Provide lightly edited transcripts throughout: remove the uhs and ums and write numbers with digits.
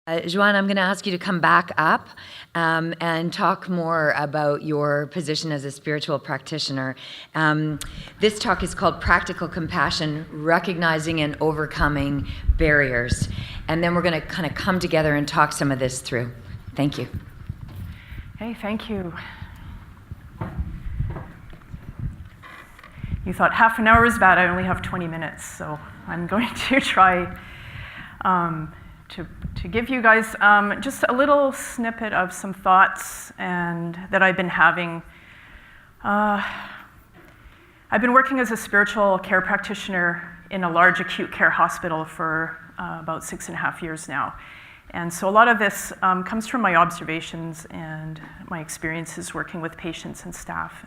Jaeun, I'm going to ask you to come back up and talk more about your position as a spiritual practitioner. This talk is called Practical Compassion, Recognizing and Overcoming Barriers. And then we're going to kind of come together and talk some of this through. Thank you. Hey, thank you. You thought half an hour is bad. I only have 20 minutes, so I'm going to try to give you guys just a little snippet of some thoughts that I've been having. I've been working as a spiritual care practitioner in a large acute care hospital for about 6.5 years now. And so a lot of this comes from my observations and my experiences working with patients and staff.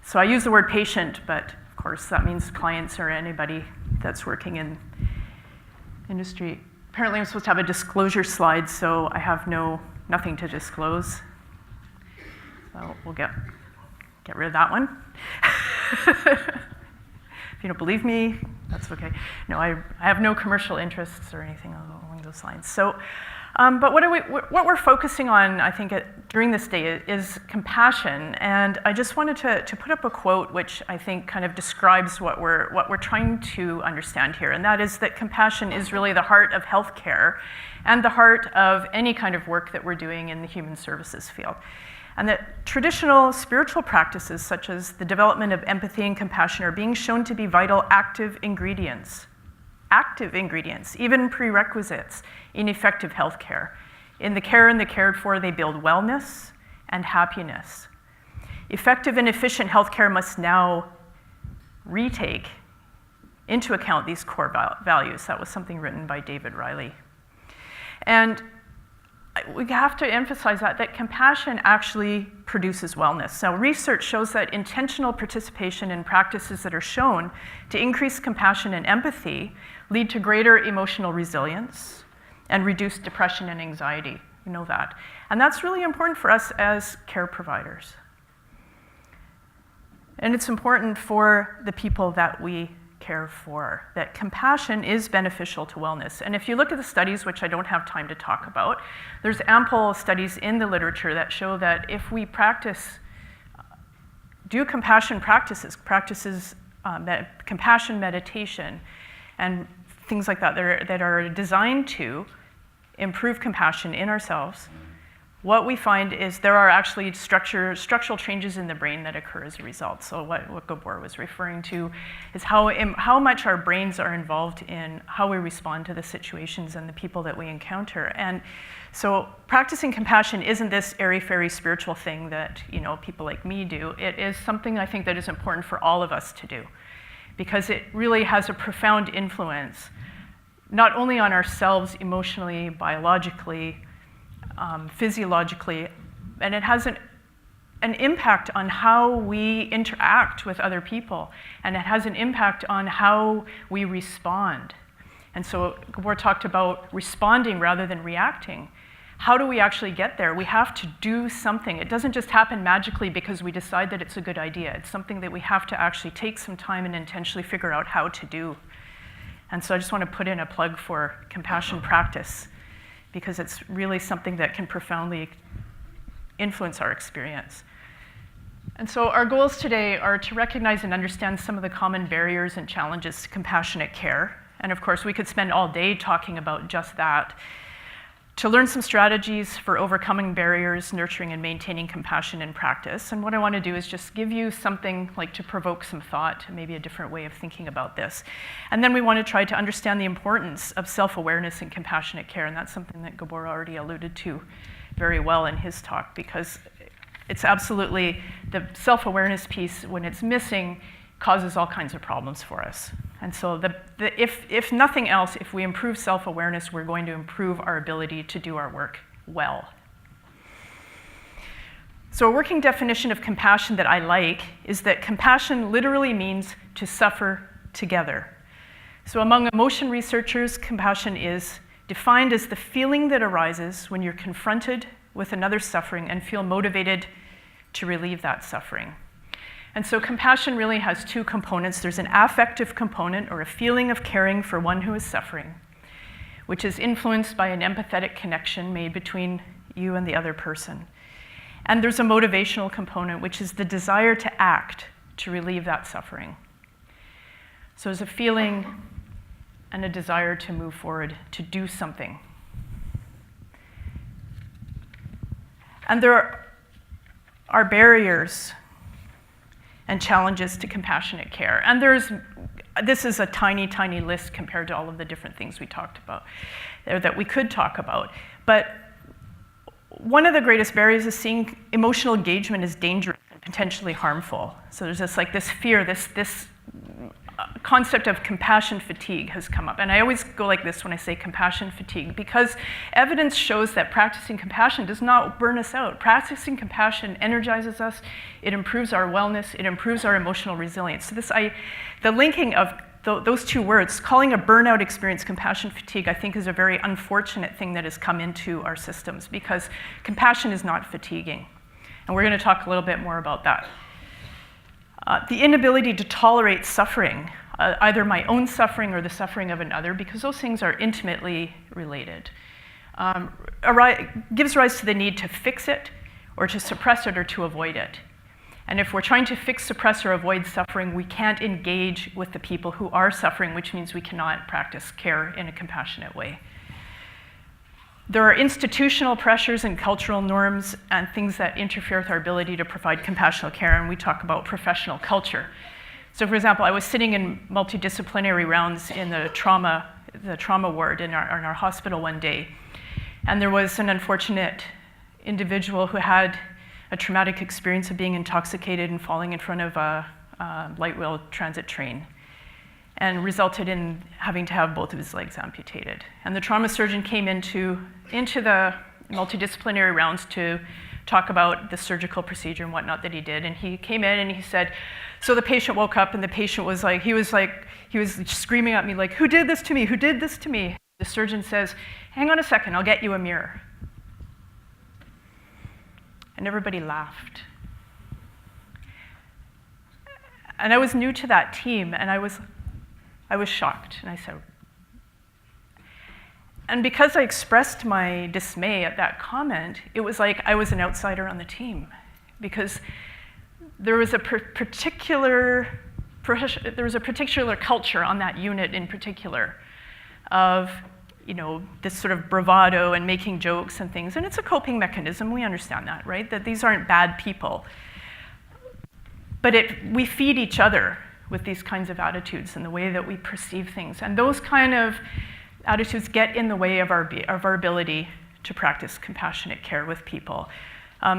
So I use the word patient, but of course that means clients or anybody that's working in industry. Apparently I'm supposed to have a disclosure slide, so I have nothing to disclose. So we'll get rid of that one. If you don't believe me, that's okay. No, I have no commercial interests or anything along those lines. So, but what we're focusing on, I think, during this day is compassion. And I just wanted to put up a quote which I think kind of describes what we're trying to understand here. And that is that compassion is really the heart of healthcare and the heart of any kind of work that we're doing in the human services field. And that traditional spiritual practices, such as the development of empathy and compassion, are being shown to be vital active ingredients, even prerequisites in effective healthcare. In the care and the cared for, they build wellness and happiness. Effective and efficient healthcare must now retake into account these core values. That was something written by David Riley. And we have to emphasize that compassion actually produces wellness. Now, research shows that intentional participation in practices that are shown to increase compassion and empathy lead to greater emotional resilience and reduced depression and anxiety. You know that. And that's really important for us as care providers. And it's important for the people that we care for, that compassion is beneficial to wellness. And if you look at the studies, which I don't have time to talk about, there's ample studies in the literature that show that if we do compassion practices, compassion meditation, and things like that that are designed to improve compassion in ourselves, what we find is there are actually structural changes in the brain that occur as a result. So what Gabor was referring to is how much our brains are involved in how we respond to the situations and the people that we encounter. And so practicing compassion isn't this airy-fairy spiritual thing that people like me do. It is something I think that is important for all of us to do, because it really has a profound influence, not only on ourselves emotionally, biologically, physiologically, and it has an impact on how we interact with other people, and it has an impact on how we respond. And so Gabor talked about responding rather than reacting. How do we actually get there? We have to do something. It doesn't just happen magically because we decide that it's a good idea. It's something that we have to actually take some time and intentionally figure out how to do. And so I just want to put in a plug for compassion practice, because it's really something that can profoundly influence our experience. And so our goals today are to recognize and understand some of the common barriers and challenges to compassionate care. And of course, we could spend all day talking about just that. To learn some strategies for overcoming barriers, nurturing and maintaining compassion in practice. And what I want to do is just give you something like to provoke some thought, maybe a different way of thinking about this. And then we want to try to understand the importance of self-awareness in compassionate care. And that's something that Gabor already alluded to very well in his talk, because it's absolutely the self-awareness piece, when it's missing, causes all kinds of problems for us. And so if nothing else, if we improve self-awareness, we're going to improve our ability to do our work well. So a working definition of compassion that I like is that compassion literally means to suffer together. So among emotion researchers, compassion is defined as the feeling that arises when you're confronted with another's suffering and feel motivated to relieve that suffering. And so compassion really has two components. There's an affective component, or a feeling of caring for one who is suffering, which is influenced by an empathetic connection made between you and the other person. And there's a motivational component, which is the desire to act to relieve that suffering. So there's a feeling and a desire to move forward, to do something. And there are barriers and challenges to compassionate care. And this is a tiny, tiny list compared to all of the different things we talked about, or that we could talk about. But one of the greatest barriers is seeing emotional engagement as dangerous and potentially harmful. So there's this fear, this concept of compassion fatigue has come up. And I always go like this when I say compassion fatigue, because evidence shows that practicing compassion does not burn us out. Practicing compassion energizes us, it improves our wellness, it improves our emotional resilience. So the linking of those two words, calling a burnout experience compassion fatigue, I think is a very unfortunate thing that has come into our systems, because compassion is not fatiguing. And we're going to talk a little bit more about that. The inability to tolerate suffering, either my own suffering or the suffering of another, because those things are intimately related, gives rise to the need to fix it or to suppress it or to avoid it. And if we're trying to fix, suppress, or avoid suffering, we can't engage with the people who are suffering, which means we cannot practice care in a compassionate way. There are institutional pressures and cultural norms and things that interfere with our ability to provide compassionate care, and we talk about professional culture. So for example, I was sitting in multidisciplinary rounds in the trauma ward in our hospital one day, and there was an unfortunate individual who had a traumatic experience of being intoxicated and falling in front of a light rail transit train, and resulted in having to have both of his legs amputated. And the trauma surgeon came into the multidisciplinary rounds to talk about the surgical procedure and whatnot that he did. And he came in and he said, so the patient woke up and the patient was he was screaming at me like, who did this to me? Who did this to me? The surgeon says, hang on a second, I'll get you a mirror. And everybody laughed. And I was new to that team, and I was shocked, and I said, and because I expressed my dismay at that comment, it was like I was an outsider on the team, because there was a particular culture on that unit in particular of, this sort of bravado and making jokes and things, and it's a coping mechanism, we understand that, right? That these aren't bad people. But we feed each other with these kinds of attitudes and the way that we perceive things. And those kind of attitudes get in the way of our ability to practice compassionate care with people.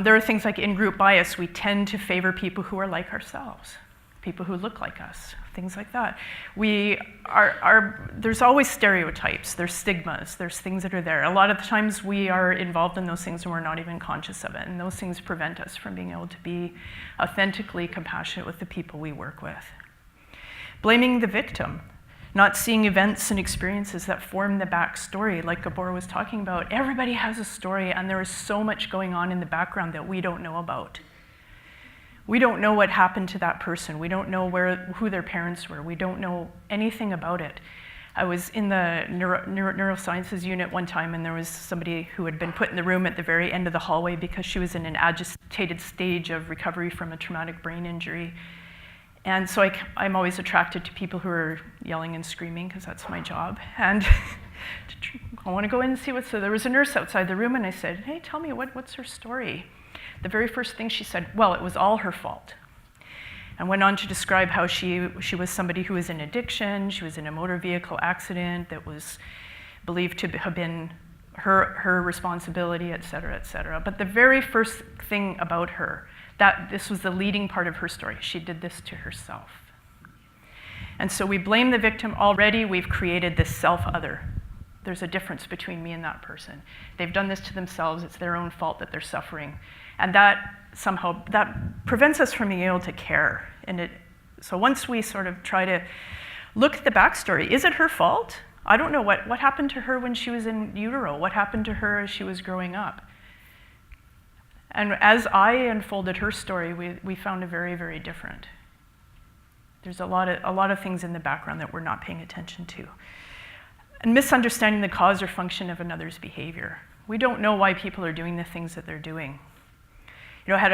There are things like in-group bias. We tend to favor people who are like ourselves, people who look like us, things like that. There's always stereotypes, there's stigmas, there's things that are there. A lot of the times we are involved in those things and we're not even conscious of it, and those things prevent us from being able to be authentically compassionate with the people we work with. Blaming the victim, not seeing events and experiences that form the backstory, like Gabor was talking about. Everybody has a story, and there is so much going on in the background that we don't know about. We don't know what happened to that person. We don't know who their parents were. We don't know anything about it. I was in the neurosciences unit one time, and there was somebody who had been put in the room at the very end of the hallway because she was in an agitated stage of recovery from a traumatic brain injury. And so I'm always attracted to people who are yelling and screaming, because that's my job. And I want to go in and see what's there. There was a nurse outside the room, and I said, hey, tell me, what's her story? The very first thing she said, well, it was all her fault. And went on to describe how she was somebody who was in addiction, she was in a motor vehicle accident that was believed to have been her responsibility, et cetera, et cetera. But the very first thing about her, this was the leading part of her story. She did this to herself. And so we blame the victim. Already we've created this self-other. There's a difference between me and that person. They've done this to themselves. It's their own fault that they're suffering. And that prevents us from being able to care. So once we sort of try to look at the backstory, is it her fault? I don't know what happened to her when she was in utero. What happened to her as she was growing up? And as I unfolded her story, we found it very, very different. There's a lot of things in the background that we're not paying attention to. and misunderstanding the cause or function of another's behavior. We don't know why people are doing the things that they're doing. I had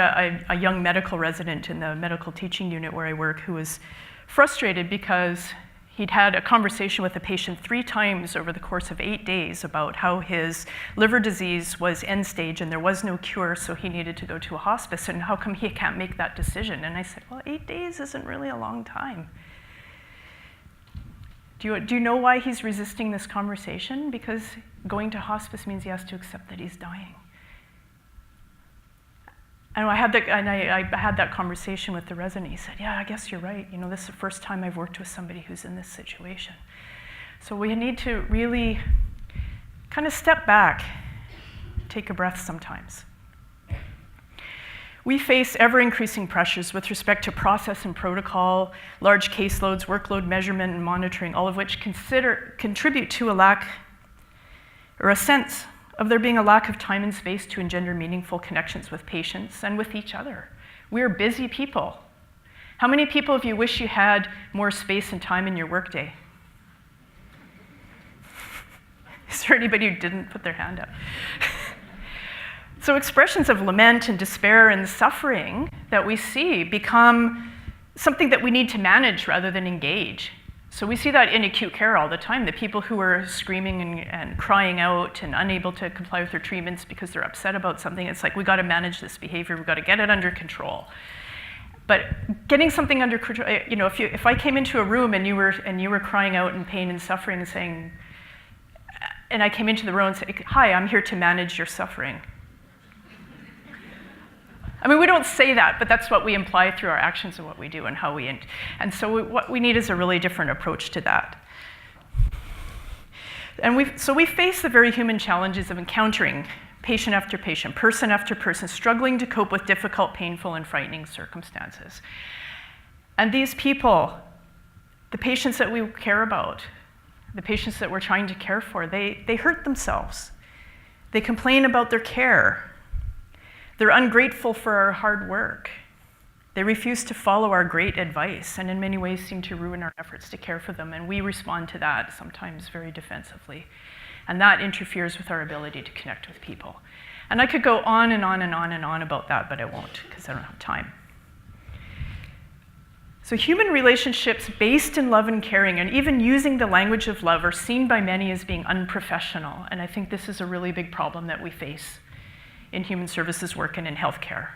a young medical resident in the medical teaching unit where I work who was frustrated because he'd had a conversation with a patient 3 times over the course of 8 days about how his liver disease was end stage and there was no cure, so he needed to go to a hospice, and how come he can't make that decision? And I said, well, 8 days isn't really a long time. Do you know why he's resisting this conversation? Because going to hospice means he has to accept that he's dying. And I had that conversation with the resident. He said, yeah, I guess you're right. This is the first time I've worked with somebody who's in this situation. So we need to really kind of step back, take a breath sometimes. We face ever-increasing pressures with respect to process and protocol, large caseloads, workload measurement and monitoring, all of which contribute to a sense of there being a lack of time and space to engender meaningful connections with patients and with each other. We're busy people. How many people have you wish you had more space and time in your workday? Is there anybody who didn't put their hand up? So expressions of lament and despair and suffering that we see become something that we need to manage rather than engage. So we see that in acute care all the time, the people who are screaming and crying out and unable to comply with their treatments because they're upset about something. It's like, we got to manage this behavior, we've got to get it under control. But getting something under control, if I came into a room and you were crying out in pain and suffering and saying, and I came into the room and said, hi, I'm here to manage your suffering. I mean, we don't say that, but that's what we imply through our actions and what we do and how we, and so what we need is a really different approach to that. And we face the very human challenges of encountering patient after patient, person after person, struggling to cope with difficult, painful, and frightening circumstances. And these people, the patients that we care about, the patients that we're trying to care for, they hurt themselves. They complain about their care. They're ungrateful for our hard work. They refuse to follow our great advice and in many ways seem to ruin our efforts to care for them, and we respond to that sometimes very defensively. And that interferes with our ability to connect with people. And I could go on and on and on and on about that, but I won't because I don't have time. So human relationships based in love and caring and even using the language of love are seen by many as being unprofessional, and I think this is a really big problem that we face in human services work and in healthcare.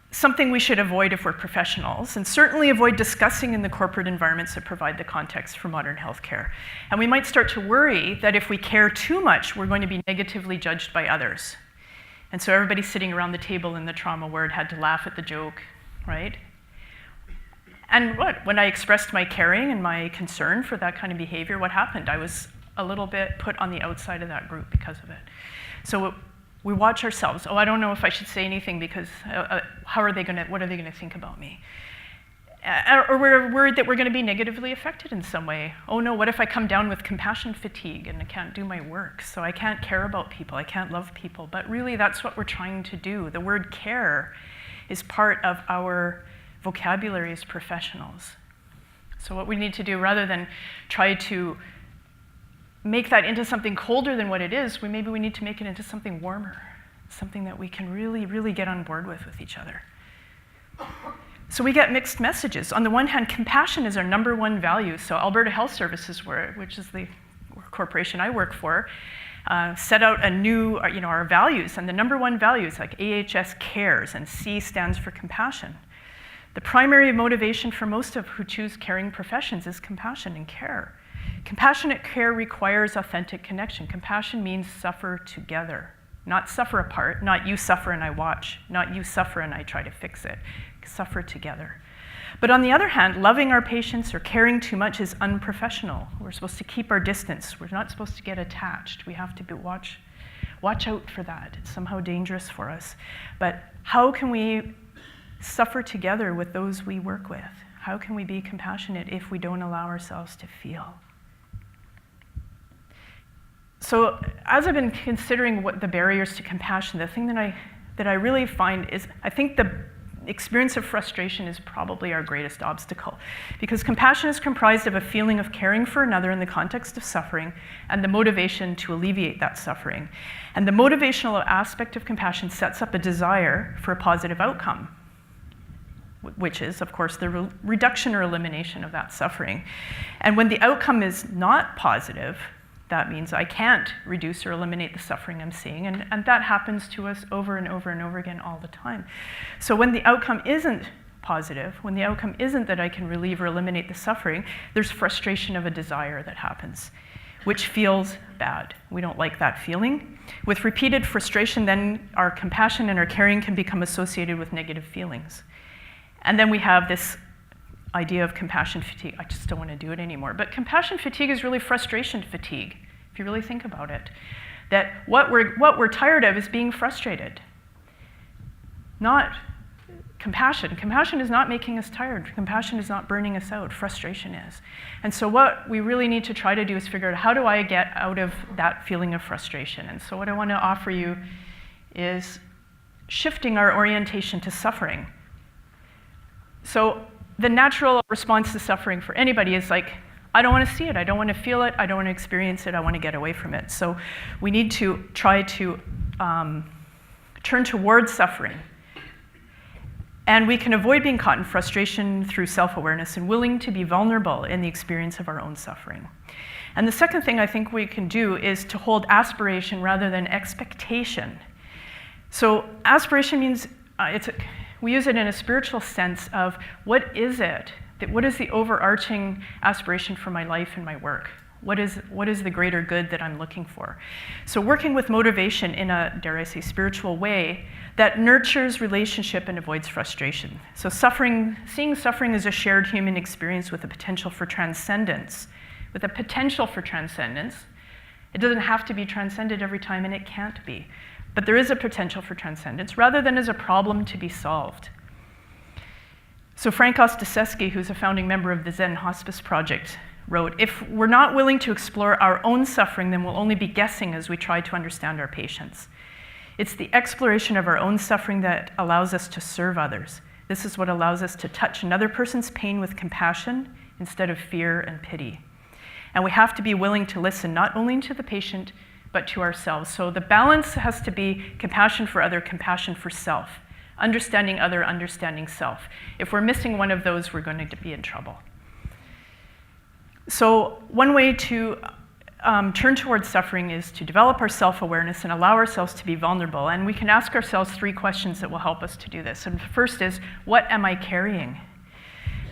Something we should avoid if we're professionals, and certainly avoid discussing in the corporate environments that provide the context for modern healthcare. And we might start to worry that if we care too much, we're going to be negatively judged by others. And so everybody sitting around the table in the trauma ward had to laugh at the joke, right? And when I expressed my caring and my concern for that kind of behavior, what happened? I was a little bit put on the outside of that group because of it. So we watch ourselves. Oh, I don't know if I should say anything because what are they going to think about me? Or we're worried that we're going to be negatively affected in some way. Oh no, what if I come down with compassion fatigue and I can't do my work? So I can't care about people, I can't love people. But really that's what we're trying to do. The word care is part of our vocabulary as professionals. So what we need to do, rather than try to make that into something colder than what it is, maybe we need to make it into something warmer, something that we can really, really get on board with each other. So we get mixed messages. On the one hand, compassion is our #1 value. So Alberta Health Services, which is the corporation I work for, set out a new, our values, and the #1 values like AHS cares, and C stands for compassion. The primary motivation for most of who choose caring professions is compassion and care. Compassionate care requires authentic connection. Compassion means suffer together, not suffer apart, not you suffer and I watch, not you suffer and I try to fix it. Suffer together. But on the other hand, loving our patients or caring too much is unprofessional. We're supposed to keep our distance. We're not supposed to get attached. We have to watch out for that. It's somehow dangerous for us. But how can we suffer together with those we work with? How can we be compassionate if we don't allow ourselves to feel? So as I've been considering what the barriers to compassion, the thing that I really find is, I think the experience of frustration is probably our greatest obstacle, because compassion is comprised of a feeling of caring for another in the context of suffering and the motivation to alleviate that suffering. And the motivational aspect of compassion sets up a desire for a positive outcome, which is, of course, the reduction or elimination of that suffering. And when the outcome is not positive, that means I can't reduce or eliminate the suffering I'm seeing, and that happens to us over and over and over again all the time. So when the outcome isn't positive, when the outcome isn't that I can relieve or eliminate the suffering, there's frustration of a desire that happens, which feels bad. We don't like that feeling. With repeated frustration, then our compassion and our caring can become associated with negative feelings. And then we have this idea of compassion fatigue. I just don't want to do it anymore. But compassion fatigue is really frustration fatigue, if you really think about it. That what we're tired of is being frustrated, not compassion. Compassion is not making us tired. Compassion is not burning us out. Frustration is. And so what we really need to try to do is figure out, how do I get out of that feeling of frustration? And so what I want to offer you is shifting our orientation to suffering. So the natural response to suffering for anybody is like, I don't want to see it, I don't want to feel it, I don't want to experience it, I want to get away from it. So we need to try to turn towards suffering. And we can avoid being caught in frustration through self-awareness and willing to be vulnerable in the experience of our own suffering. And the second thing I think we can do is to hold aspiration rather than expectation. So aspiration means, we use it in a spiritual sense of what is it? What is the overarching aspiration for my life and my work? What is the greater good that I'm looking for? So working with motivation in a, dare I say, spiritual way that nurtures relationship and avoids frustration. So seeing suffering as a shared human experience with a potential for transcendence. With a potential for transcendence. It doesn't have to be transcended every time, and it can't be. But there is a potential for transcendence, rather than as a problem to be solved. So Frank Ostaseski, who's a founding member of the Zen Hospice Project, wrote, if we're not willing to explore our own suffering, then we'll only be guessing as we try to understand our patients. It's the exploration of our own suffering that allows us to serve others. This is what allows us to touch another person's pain with compassion instead of fear and pity. And we have to be willing to listen not only to the patient, but to ourselves. So the balance has to be compassion for other, compassion for self. Understanding other, understanding self. If we're missing one of those, we're going to be in trouble. So one way to turn towards suffering is to develop our self-awareness and allow ourselves to be vulnerable. And we can ask ourselves 3 questions that will help us to do this. And the first is, what am I carrying?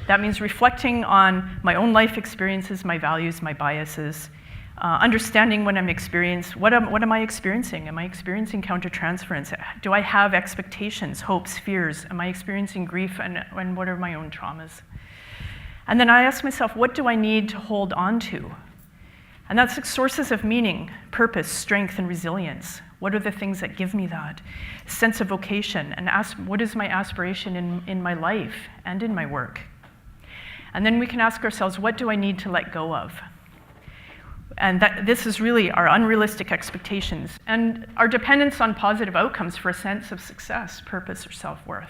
That means reflecting on my own life experiences, my values, my biases, understanding when I'm experiencing, what am I experiencing? Am I experiencing countertransference? Do I have expectations, hopes, fears? Am I experiencing grief, and what are my own traumas? And then I ask myself, what do I need to hold on to? And that's like sources of meaning, purpose, strength, and resilience. What are the things that give me that sense of vocation? And ask, what is my aspiration in my life and in my work? And then we can ask ourselves, what do I need to let go of? And this is really our unrealistic expectations and our dependence on positive outcomes for a sense of success, purpose, or self-worth.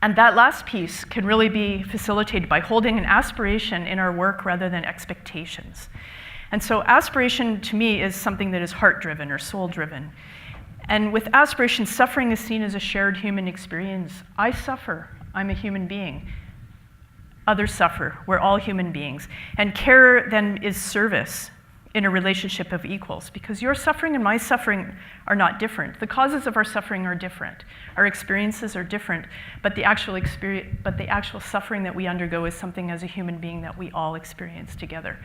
And that last piece can really be facilitated by holding an aspiration in our work rather than expectations. And so aspiration, to me, is something that is heart-driven or soul-driven. And with aspiration, suffering is seen as a shared human experience. I suffer. I'm a human being. Others suffer. We're all human beings. And care then is service in a relationship of equals, because your suffering and my suffering are not different. The causes of our suffering are different. Our experiences are different, but the actual suffering that we undergo is something as a human being that we all experience together.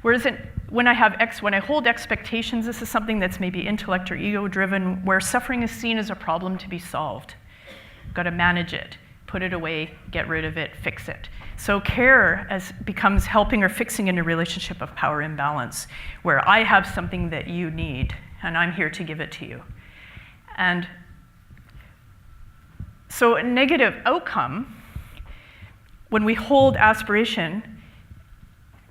Whereas when I hold expectations, this is something that's maybe intellect or ego-driven, where suffering is seen as a problem to be solved. Got to manage it, put it away, get rid of it, fix it. So care becomes helping or fixing in a relationship of power imbalance, where I have something that you need, and I'm here to give it to you. And so a negative outcome, when we hold aspiration,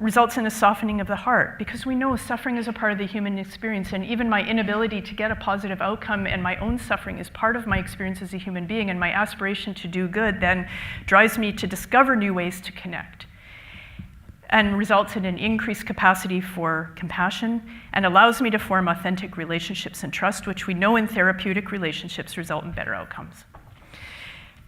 results in a softening of the heart, because we know suffering is a part of the human experience, and even my inability to get a positive outcome and my own suffering is part of my experience as a human being, and my aspiration to do good then drives me to discover new ways to connect, and results in an increased capacity for compassion, and allows me to form authentic relationships and trust, which we know in therapeutic relationships result in better outcomes.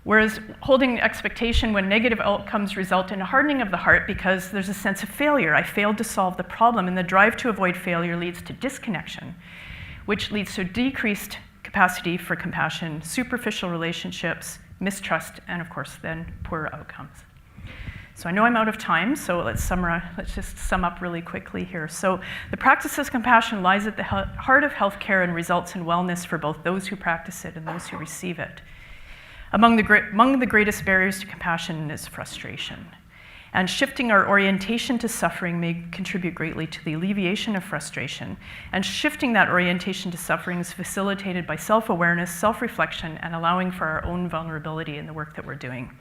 Whereas holding expectation when negative outcomes result in a hardening of the heart because there's a sense of failure. I failed to solve the problem, and the drive to avoid failure leads to disconnection, which leads to decreased capacity for compassion, superficial relationships, mistrust, and of course then poorer outcomes. So I know I'm out of time, so let's just sum up really quickly here. So the practice of compassion lies at the heart of healthcare and results in wellness for both those who practice it and those who receive it. Among the greatest barriers to compassion is frustration. And shifting our orientation to suffering may contribute greatly to the alleviation of frustration. And shifting that orientation to suffering is facilitated by self-awareness, self-reflection, and allowing for our own vulnerability in the work that we're doing.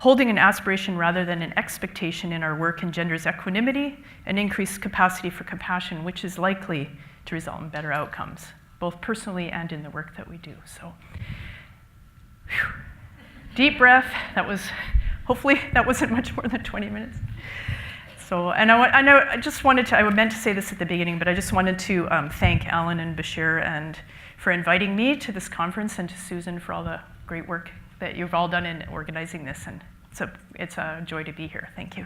Holding an aspiration rather than an expectation in our work engenders equanimity and increased capacity for compassion, which is likely to result in better outcomes, both personally and in the work that we do. So. Whew. Deep breath. Hopefully that wasn't much more than 20 minutes. So, and I meant to say this at the beginning, but I just wanted to thank Alan and Bashir and for inviting me to this conference, and to Susan for all the great work that you've all done in organizing this. And it's a joy to be here. Thank you.